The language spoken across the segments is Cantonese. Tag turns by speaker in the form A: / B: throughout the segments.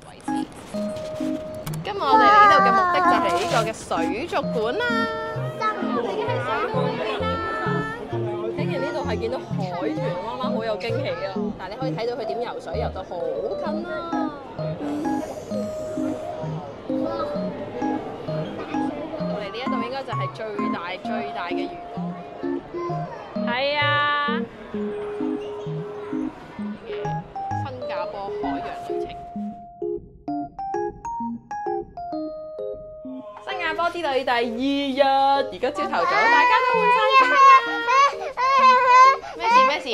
A: 位置。今日我哋嚟呢度嘅目的就係呢個嘅水族館啦。竟然呢度係見到海豚，媽媽好有驚喜啊！但係你可以睇到佢點游水，游到好近啊！到嚟呢一度應該就係最大嘅魚缸。係啊！新加坡海洋旅程。新加坡之旅第2日，而家朝頭早，大家都換晒衫啦。咩事？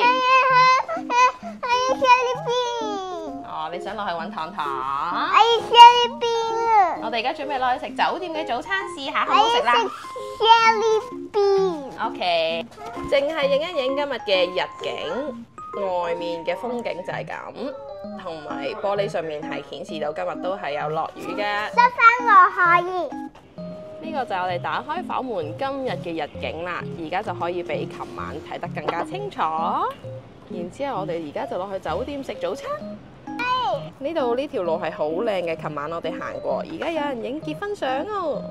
A: 哦，你想落去揾糖糖？我哋而家準備落去食酒店嘅早餐，試下好唔好食啦？OK， 淨係影一影今日嘅日景，外面嘅風景就係咁，同埋玻璃上面係顯示到今日都係有落雨嘅。呢個就係我哋打開房門今日嘅日景啦，而家就可以比琴晚睇得更加清楚。然之後我哋而家就落去酒店食早餐。呢度呢條路係好靚嘅，琴晚我哋行過。而家有人影結婚相哦。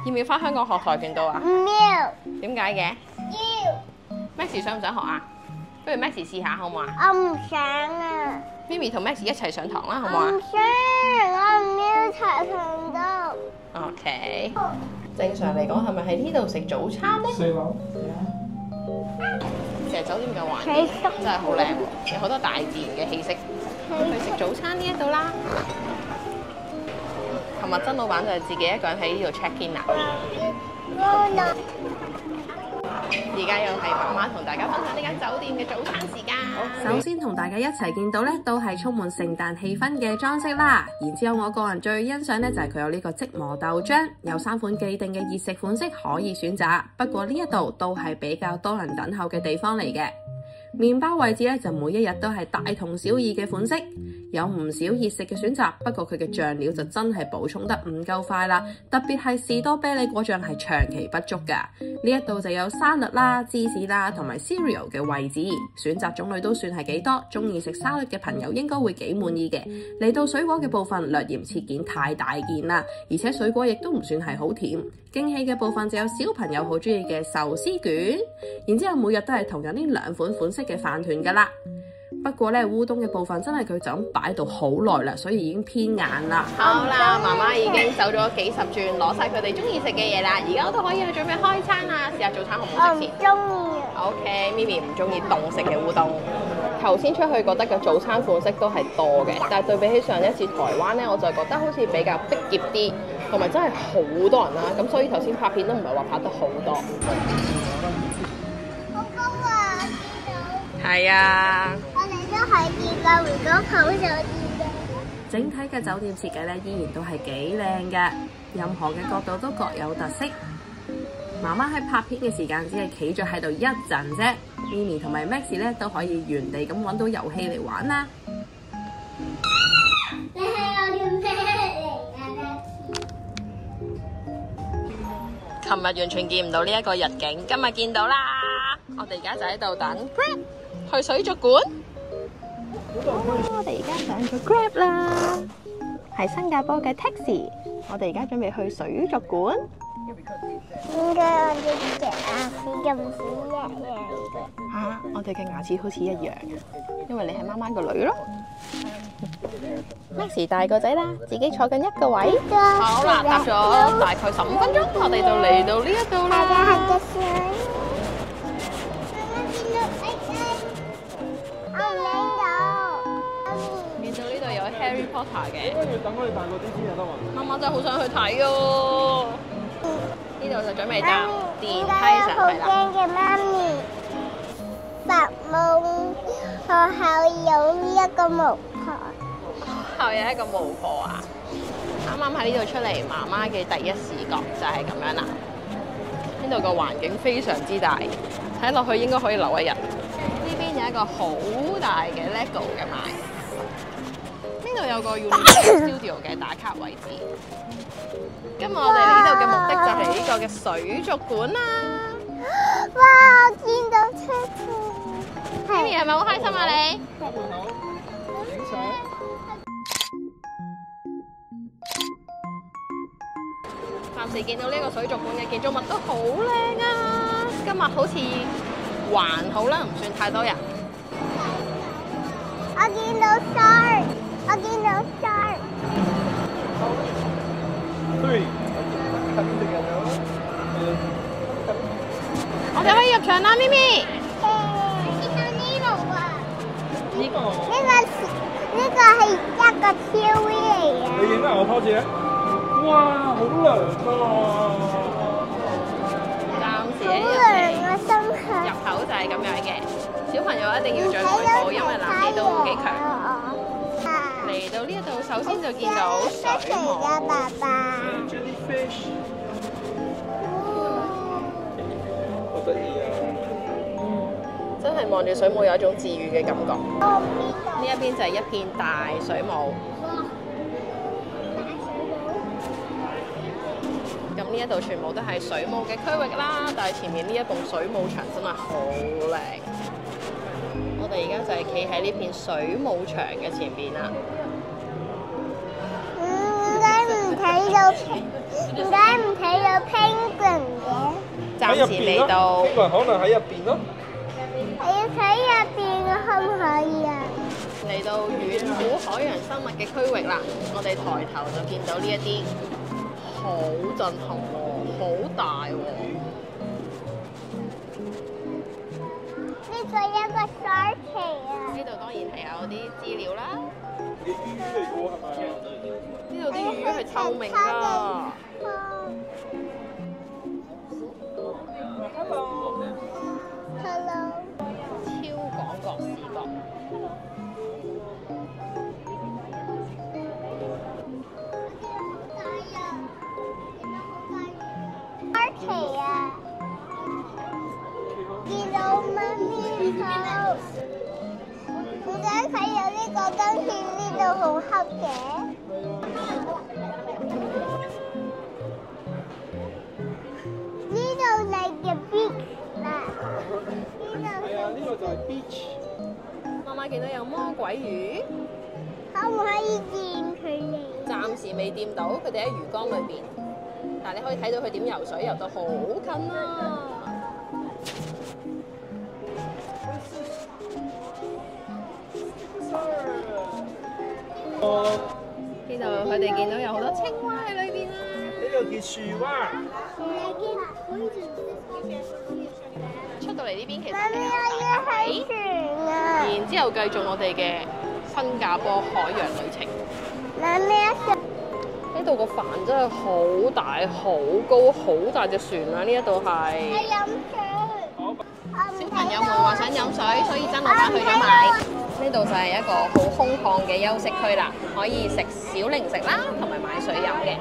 A: 要唔要翻香港學跆拳道啊？唔要。點解嘅？要。Max 想唔想學啊？不如 Max 試下好唔好啊？
B: 我唔想啊。
A: Mimi 同 Max 一齊上堂啦，好唔好啊？
B: 唔想，我唔要跆拳道。
A: OK。正常嚟講係咪喺呢度食早餐呢？4樓。其實酒店嘅環境真係好靚喎，有好多大自然嘅氣息。去食早餐呢一度啦。琴日曾老闆就係自己一個人喺呢度 check in 啦。而家又係媽媽同大家分享呢間酒店嘅早餐時間。
C: 首先同大家一齊見到咧，都係充滿聖誕氣氛嘅裝飾啦。然之後我個人最欣賞咧就係佢有呢個即磨豆漿，有3款既定嘅熱食款式可以選擇。不過呢一度都係比較多人等候嘅地方嚟嘅。麵包位置咧就每一日都係大同小異嘅款式，有唔少熱食嘅選擇。不過佢嘅醬料就真係補充得唔夠快啦，特別係士多啤梨果醬係長期不足㗎。呢一度就有沙律啦、芝士啦同埋 cereal 嘅位置，選擇種類都算係幾多，中意食沙律嘅朋友應該會幾滿意嘅。嚟到水果嘅部分，略嫌切件太大件啦，而且水果亦都唔算係好甜。驚喜嘅部分就有小朋友好中意嘅壽司卷，然之後每日都係同樣呢2款款式嘅飯團噶啦。不過咧，烏冬嘅部分真係佢就咁擺到好耐啦，所以已經偏硬啦。
A: 好啦，媽媽已經走咗幾10轉，攞晒佢哋中意食嘅嘢啦。而家我都可以去準備開餐啦，試下早餐好唔好食先？
B: 中意。
A: OK，Mimi 唔中意凍食嘅烏冬。頭先出去覺得個早餐款式都係多嘅，但係對比起上一次台灣咧，我就覺得好似比較逼夾啲，同埋真係好多人啦。咁所以頭先拍片都唔係話拍得好多。
B: 好高啊！見到。
A: 係啊。
B: 我哋都係見到，如果好就見到。
C: 整體嘅酒店設計咧，依然都係幾靚嘅，任何嘅角度都各有特色。媽媽喺拍片嘅時間只係企咗喺度一陣啫 ，Mimi 同埋 Max 咧都可以原地咁揾到遊戲嚟玩啦。
B: 你係我嘅咩嚟啊？
A: 琴日完全見唔到呢一個日景，今日見到啦。我哋而家就喺度等 Grab 去水族館。我哋而家上咗 Grab 啦，係新加坡嘅 taxi。我哋而家準備去水族館。
B: 點解我哋隻牙齒咁似一樣嘅？
A: 嚇！我哋嘅牙齒好似一樣，因為你係媽媽個女咯。Max 大個仔啦，自己坐緊一個位。好啦，搭咗大概15分鐘，我哋就嚟到呢一度啦。見到呢度有 Harry Potter 嘅。應該要等佢哋大個啲先就得喎。媽媽真係好想去睇哦。呢度就準備搭電梯上去啦。
B: 好驚嘅媽咪，發夢學校有呢一個巫婆。
A: 學校有一個巫婆啊！啱啱喺呢度出嚟，媽媽嘅第一視覺就係咁樣啦。呢度個環境非常之大，睇落去應該可以留一日。呢邊有一個好大嘅 LEGO 嘅賣。呢度有個 Universal Studio 嘅打卡位置。今日我哋嚟呢度嘅目的就係呢個嘅水族館啦。
B: 哇！我見到車車。
A: Mimi 係咪好開心啊你？
B: 影相。
A: 暫時見到呢個水族館嘅建築物都好靚啊！今日好似還好啦，唔算太多人。
B: 我見到 shark， 我見到 shark。
A: 我哋可以入場啦，咪咪。
B: 見到呢度啊！
A: 呢個
B: 呢個係一個 TV 嚟嘅。
D: 你影下我 pose 咧？哇，好涼啊！
A: 暫時
B: 好
A: 喺
B: 涼啊，心口。
A: 入口就係咁樣嘅，小朋友一定要着水褲，因為冷氣都幾強。嚟到呢一度，首先就見到水母。
B: 爸爸。
D: Jellyfish， 好得意啊！
A: 真係望住水母有一種治癒嘅感覺。呢一邊就係一片大水母。咁呢一度全部都係水母嘅區域啦，但係前面呢一棟水母場真係好靚。我哋而家就係企喺呢片水母場嘅前面啦。
B: 點解唔睇到 penguin 嘅？
A: 暫時嚟到，
D: 呢個可能喺入邊咯。
B: 我要睇入邊可唔可以啊？
A: 嚟到遠古海洋生物嘅區域啦，我哋抬頭就見到呢一啲，好震撼喎，好大喎。
B: 呢個一個 shark 啊！
A: 呢度當然係有啲資料啦。
D: 魚嚟嘅喎係咪？
A: 呢度啲魚係透明㗎。
B: Hello。
A: 超廣角視角。
B: shark 啊！見到媽咪頭。點解佢有呢個跟住呢度好黑嘅？呢度嚟嘅 beach 啦。
D: 係啊，呢個就係 beach。
A: 媽媽見到有魔鬼魚，
B: 可唔可以見佢哋？
A: 暫時未掂到，佢哋喺魚缸裏邊，但係你可以睇到佢點游水，游到好近啊！呢度佢哋見到有好多青蛙喺裏邊啊！
D: 呢個叫樹蛙。
A: 出到嚟呢邊其實
B: 媽咪，
A: 係有
B: 我要
A: 大
B: 去
A: 海，
B: 船啊！
A: 然之後繼續我哋嘅新加坡海洋旅程。
B: 媽咪，
A: 呢度個帆真係好大、好高、好大隻船啊！呢一度係
B: 我飲水。
A: 小朋友們話想飲水，所以曾老闆去咗買。呢度就係一個好空曠嘅休息區啦，可以食小零食啦，同埋買水飲嘅。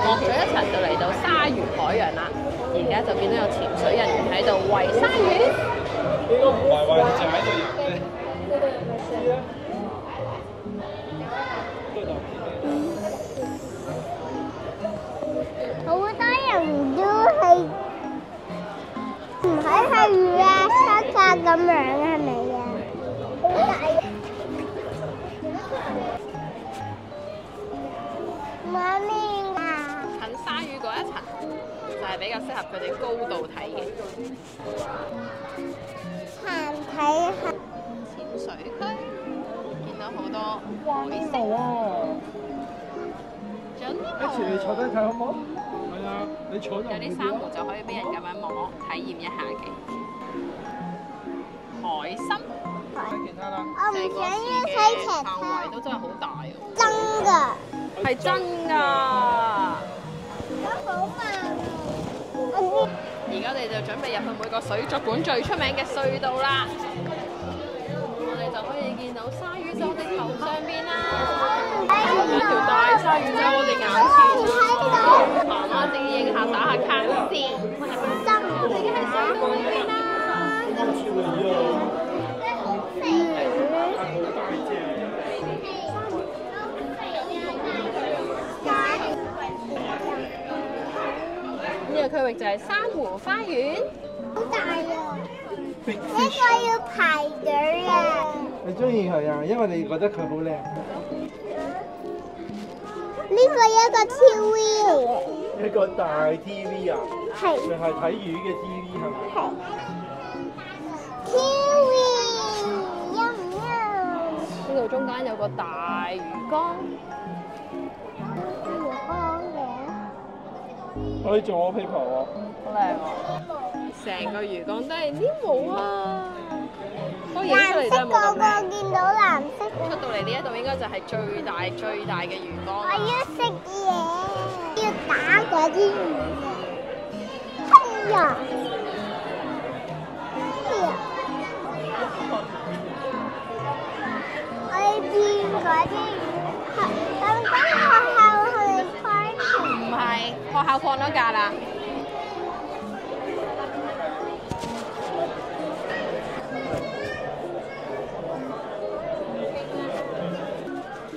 A: 落咗一層就嚟到鯊魚海洋啦，而家就見到有潛水人員喺度圍鯊魚。
D: 應該唔係話就喺度游嘅。知啊。
B: 好多人都係唔可以去魚啊、沙卡咁樣係咪啊？好大啊！媽咪啊！
A: 近鯊魚嗰一層就係比較適合佢哋高度睇嘅
B: 行睇下。
A: 潛水區，見到好多海星。
D: 啊！
A: 仲有呢
D: 一齊嚟坐低睇好唔好？係啊，你坐就
A: 有啲珊瑚就可以俾人咁樣摸，體驗一下嘅海參。
D: 睇其他啦。
B: 我唔想要睇其
A: 範圍
B: 他。
A: 都真係好大喎，
B: 真㗎。
A: 係真㗎。
B: 都好慢啊！
A: 而家我哋就準備入去每個水族館最出名嘅隧道啦。我哋就可以見到鯊魚就我哋頭上邊啦，有條大鯊魚就喺我哋眼前啦。媽媽自己影下打下卡先。
B: 真
A: 我哋已經喺水道裏邊啦。呢個區域就係珊瑚花園。
B: 好大啊！呢個要排隊啊！
D: 你中意佢啊？因為你覺得佢好靚。
B: 呢個一個 TV 嚟嘅。
D: 你一個大 TV 啊，
B: 係
D: 就係睇魚嘅 TV 係咪？
B: 係。Kiwi，有唔有？
A: 呢度中間有個大魚缸，
B: 魚缸嘅。
D: 可以做我 paper 喎。
A: 好靚喎！成個魚缸都係Nemo啊！我影出嚟
B: 藍色
A: 都係冇咁
B: 嗰個
A: 靚。
B: 見到藍色嘅。
A: 出到嚟呢一度應該就係最大嘅魚缸
B: 我
A: 啦。
B: 要食嘢，要打嗰啲魚。哎呀！哎呀！我要見嗰啲魚。咁學校係咪開？
A: 唔係，學校放咗假啦。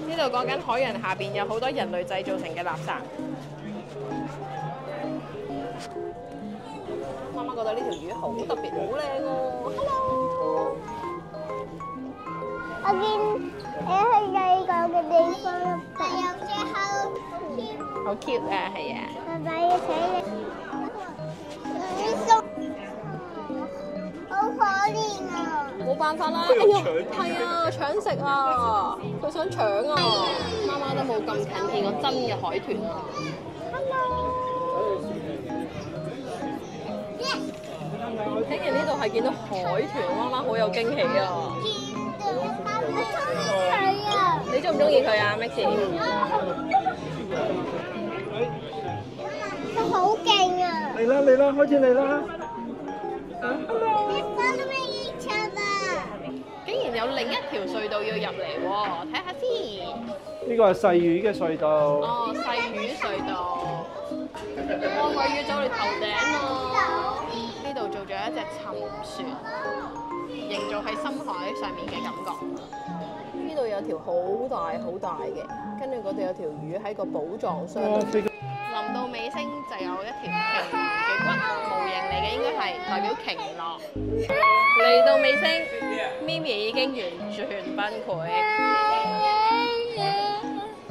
A: 呢度講緊海洋下邊有好多人類製造成嘅垃圾。媽媽覺得呢條魚好特別，好靚喎。Hello！
B: 我見你去第二個嘅地方入邊，有隻
A: 好 cute 啊，係啊。
B: 爸爸要睇你。好可憐啊！
A: 冇辦法啦，哎呀，係啊，搶食啊，佢想搶啊！媽媽都冇咁近見過真嘅海豚啊！竟然呢度係見到海豚，媽媽好有驚喜啊！你中唔中意佢啊，Maxie？
B: 佢好勁啊！
D: 嚟啦嚟啦，開始嚟啦！
A: 竟然有另一條隧道要入嚟喎，睇下先。
D: 呢個係細魚嘅隧道。
A: 哦，細魚隧道。我要走嚟頭頂咯。呢度做咗一隻沉船，營造喺深海上面嘅感覺。呢度有條好大嘅，跟住嗰度有條魚喺個寶藏箱度。臨到尾聲就有一條鯨魚嘅骨模型嚟嘅，應該係代表鯨落。嚟到尾聲，咪咪已經完全崩潰。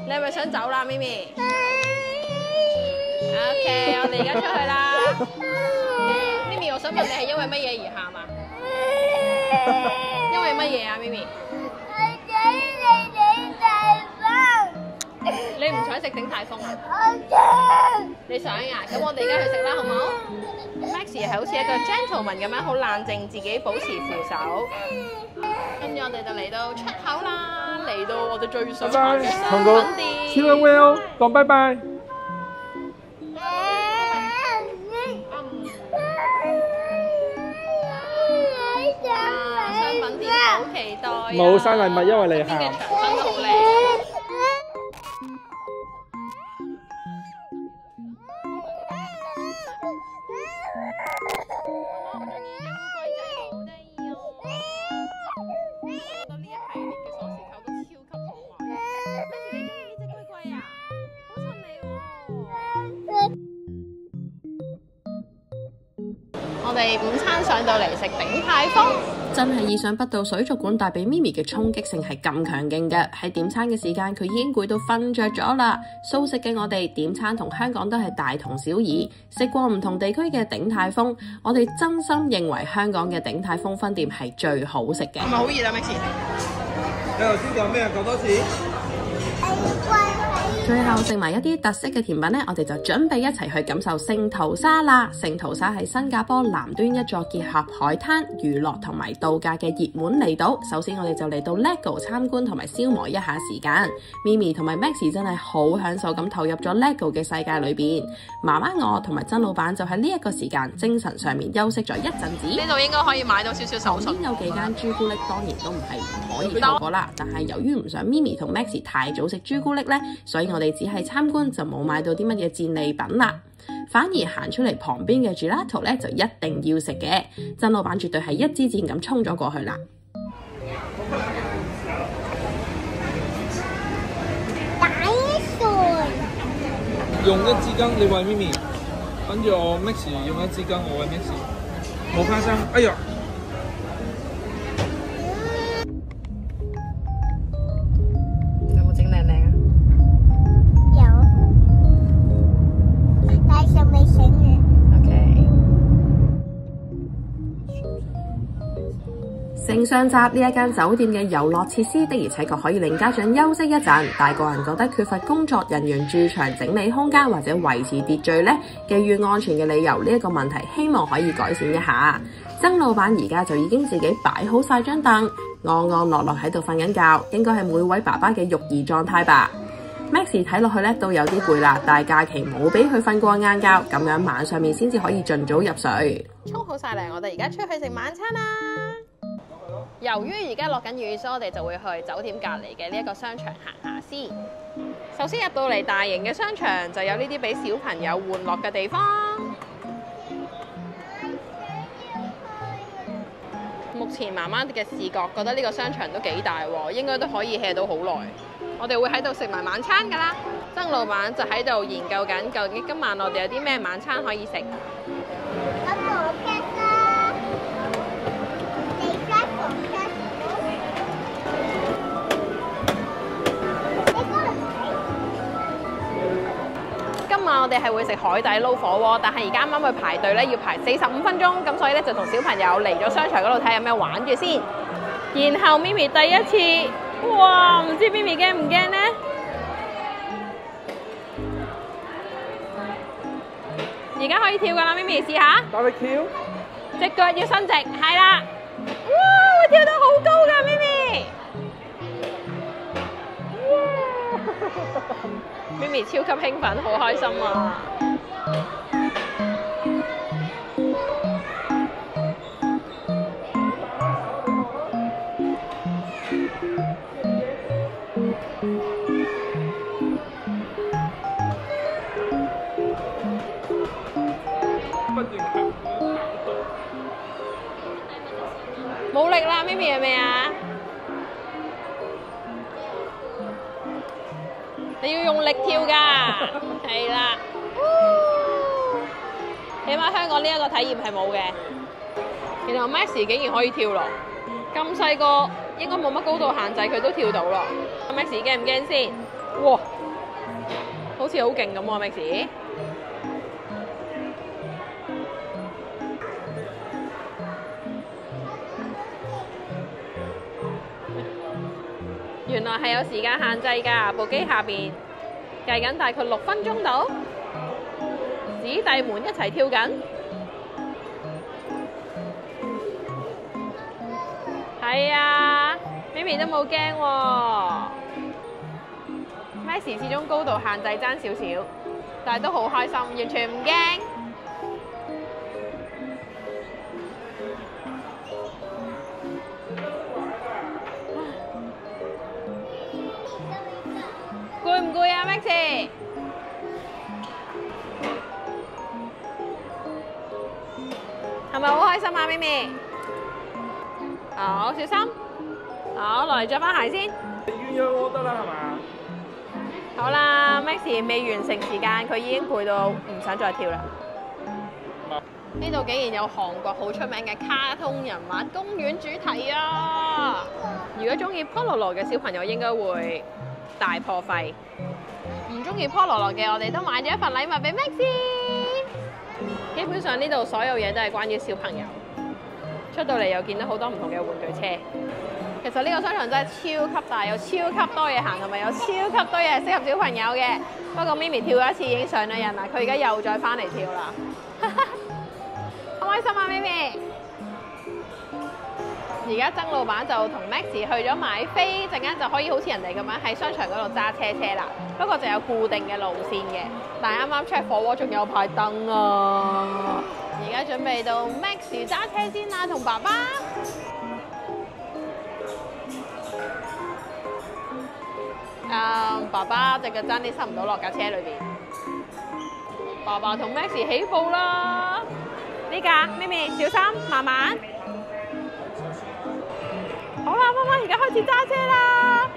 A: 你係咪想走啦，咪咪？OK， 我哋而家出去啦。咪咪，我想問你係因為乜嘢而喊啊？因為乜嘢啊，咪咪？你唔想食鼎泰豐啊？你想啊？咁我哋而家去食啦，好唔好？Maxie 係好似一個 gentleman 咁樣，好冷靜，自己保持扶手。跟住我哋就嚟到出口啦，嚟到我哋最想行嘅商品店。
D: 超 well， 講拜拜。
A: 商品店好期待啊！
D: 冇生禮物，因為你喊。
A: 呢邊嘅牆身都好靚。我哋午餐上到嚟食鼎泰豐，
C: 真係意想不到水族館帶俾咪咪嘅衝擊性係咁強勁嘅。喺點餐嘅時間，佢已經攰到瞓着咗啦。素食嘅我哋點餐同香港都係大同小異。食過唔同地區嘅鼎泰豐，我哋真心認為香港嘅鼎泰豐分店係最好食嘅。
A: 係咪好熱啊，Maxie？
D: 你頭先講咩啊？講多次。
C: 最後食埋一啲特色嘅甜品呢，我哋就準備一齊去感受聖淘沙啦。聖淘沙係新加坡南端一座結合海灘、娛樂同埋度假嘅熱門離島。首先我哋就嚟到 LEGO 參觀同埋消磨一下時間。咪咪同埋 Maxie 真係好享受咁投入咗 LEGO 嘅世界裏邊。媽媽我同埋曾老闆就喺呢一個時間精神上面休息咗一陣子。
A: 呢度應該可以買到少少手信。
C: 有幾間朱古力當然都唔係唔可以錯過啦，但係由於唔想咪咪同 Maxie 太早食朱古力呢，所以我哋只係參觀就冇買到啲乜嘢戰利品啦。反而行出嚟旁邊嘅 Gelato 咧就一定要食嘅。曾老闆絕對係一支箭咁衝咗過去啦。
D: 用一支羹，你餵咪咪，跟住我 Maxie 用一支羹，我餵 Maxie。冇花生，哎呀！
A: 有冇整靚靚啊？
B: 有。
C: 經上集，呢一間酒店嘅遊樂設施的而且確可以令家長休息一陣，但個人覺得缺乏工作人員駐場整理空間或者維持秩序呢，基於安全嘅理由，呢一個問題希望可以改善一下。曾老闆而家就已經自己擺好晒張凳，安安樂樂喺度瞓緊覺，應該係每位爸爸嘅育兒狀態吧。Maxie 睇落去咧都有啲攰啦，但係假期冇俾佢瞓過晏覺，咁樣晚上面先至可以盡早入睡。
A: 沖好晒涼，我哋而家出去食晚餐啦。由於而家落緊雨，所以我哋就會去酒店隔離嘅呢一個商場行下先。首先入到嚟大型嘅商場，就有呢啲俾小朋友玩樂嘅地方。目前媽媽嘅視覺覺得呢個商場都幾大喎，應該都可以 hea 到好耐。我哋會喺度食埋晚餐㗎啦。曾老闆就喺度研究緊，究竟今晚我哋有啲咩晚餐可以食。今晚我哋係會食海底撈火鍋，但係而家啱啱去排隊咧，要排45分鐘，咁所以咧就同小朋友嚟咗商場嗰度睇有咩玩住先。然後咪咪第一次，哇！唔知咪咪驚唔驚呢？而家可以跳㗎啦，咪咪試下。
D: 打力跳，
A: 隻腳要伸直，係啦。哇！會跳得好高㗎，咪咪。咪咪超級興奮，好開心啊！冇力啦，咪咪係咪啊？你要用力跳㗎，係啦。起碼香港呢一個體驗係冇嘅。然後 Maxie 竟然可以跳咯，咁細個應該冇乜高度限制，佢都跳到咯。Maxie 驚唔驚先？哇，好似好勁咁喎 Maxie。原來係有時間限制㗎，部機下邊計緊大概6分鐘到，子弟們一齊跳緊，係啊，咪咪都冇驚喎。Maxie 始終高度限制爭少少，但係都好開心，完全唔驚。攰唔攰啊 Maxie？ 係咪好開心啊咪咪？好小心，好落嚟着翻鞋先。
D: 你鴛鴦鍋得啦係嘛？
A: 好啦 ，Maxie 未完成時間，佢已經攰到唔想再跳啦。呢度竟然有韓國好出名嘅卡通人物公園主題啊！如果中意 Pololo 嘅小朋友應該會大破費，唔中意 Pololo 嘅我哋都買咗一份禮物俾 Maxie。基本上呢度所有嘢都係關於小朋友。出到嚟又見到好多唔同嘅玩具車。其實呢個商場真係超級大，有超級多嘢行，同埋有超級多嘢係適合小朋友嘅。不過咪咪跳咗一次已經上咗癮啦，佢而家又再翻嚟跳啦。好開心啊咪咪！而家曾老闆就同 Maxie 去咗買飛，陣間就可以好似人哋咁樣喺商場嗰度揸車啦。不過就有固定嘅路線嘅，但係啱啱 check 火鍋仲有排燈啊！而家準備到 Maxie 揸車先啦，同爸爸。爸爸隻腳爭啲塞唔到落架車裏邊。爸爸同 Maxie 起步啦！呢架咪咪小心，慢慢。好啦，媽媽而家開始揸車啦！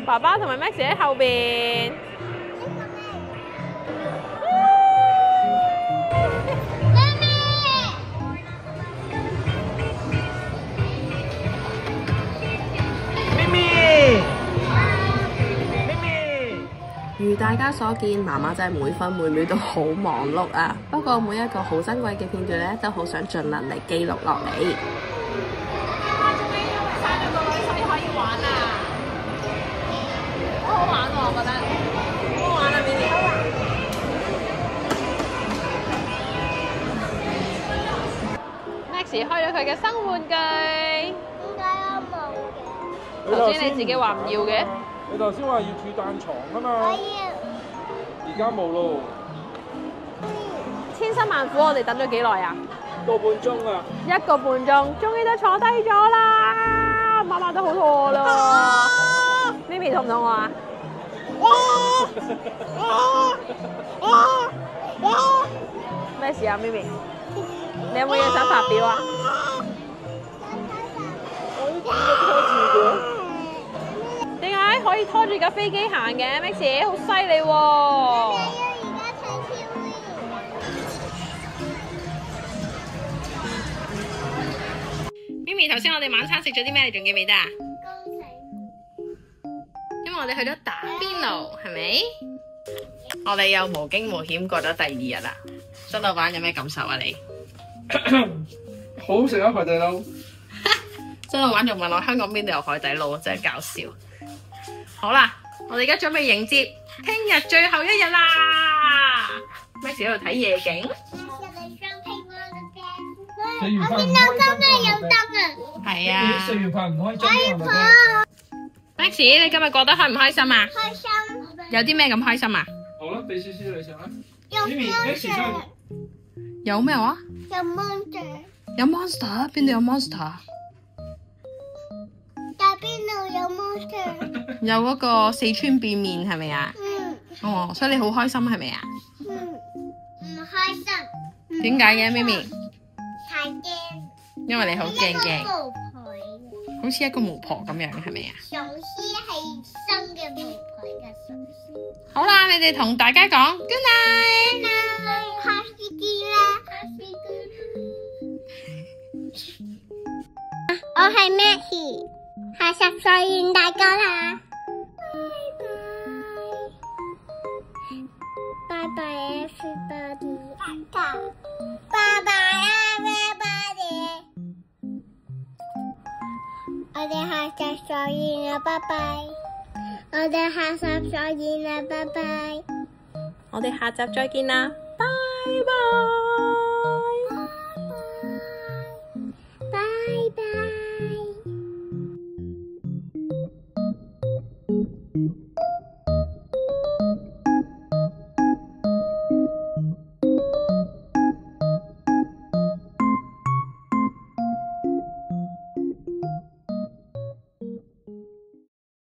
A: 爸爸同埋 Maxie 喺後邊。
C: 如大家所見，媽媽真係每分每秒都好忙碌啊！不過每一個好珍貴嘅片段咧，都好想盡能力記錄落嚟。
A: 佢嘅新玩具。
B: 點解我冇嘅？
A: 頭先你自己話唔要嘅。
D: 你頭先話要煮彈床啊
B: 我
D: 嘛，
B: 要。
D: 而家冇咯，
A: 千辛萬苦，我哋等咗幾耐啊
D: 個半鐘啊！
A: ？1個半鐘，終於都坐低咗啦！媽媽都好肚餓啦。咪咪肚唔肚餓啊？咩事啊，咪咪？你有冇嘢想發表啊？點解可以拖住架飛機行嘅？Max 好犀利喎！
B: 而家睇 TV。
A: 咪咪，頭先我哋晚餐食咗啲咩？你仲記唔記得啊？
B: 公仔。
A: 因為我哋去咗打邊爐，係咪？我哋又無驚無險過咗第2日啦。曾老闆有咩感受啊？你？
D: 好好食啊，海底撈！
A: 曾老闆仲問我香港邊度有海底撈，真係搞笑。好啦，我哋而家準備迎接聽日最後一日啦。Max 喺度睇夜景。
B: 我見到今日有燈啊！
A: 係啊。
D: 食完飯唔開心係咪
A: ？Max，你今日過得開唔開心啊？
B: 開心。
A: 有啲咩咁開心啊？
D: 好啦，俾少少你食啦。
B: 有 monster。
A: 有咩話？
B: 有 monster。
A: 有 monster？ 邊度有 monster？
B: 但邊度有 monster？
A: 有嗰個四川變面係咪啊？哦，所以你好開心係咪啊？
B: 唔開心。
A: 點解嘅，咪咪？
B: 太驚。
A: 因為你好驚驚，
B: 巫婆嘅。
A: 好似一個巫婆咁樣，係咪啊？
B: 壽司係生嘅巫婆嘅壽司。
A: 好啦，你哋同大家講 Good night。
B: 下次見啦。我係 Maggie，下集再見大家啦。拜拜，everybody。拜拜，everybody。我哋下集再見啦，拜拜。我哋下集再見啦，拜拜。
A: 我哋下集再見啦，拜拜。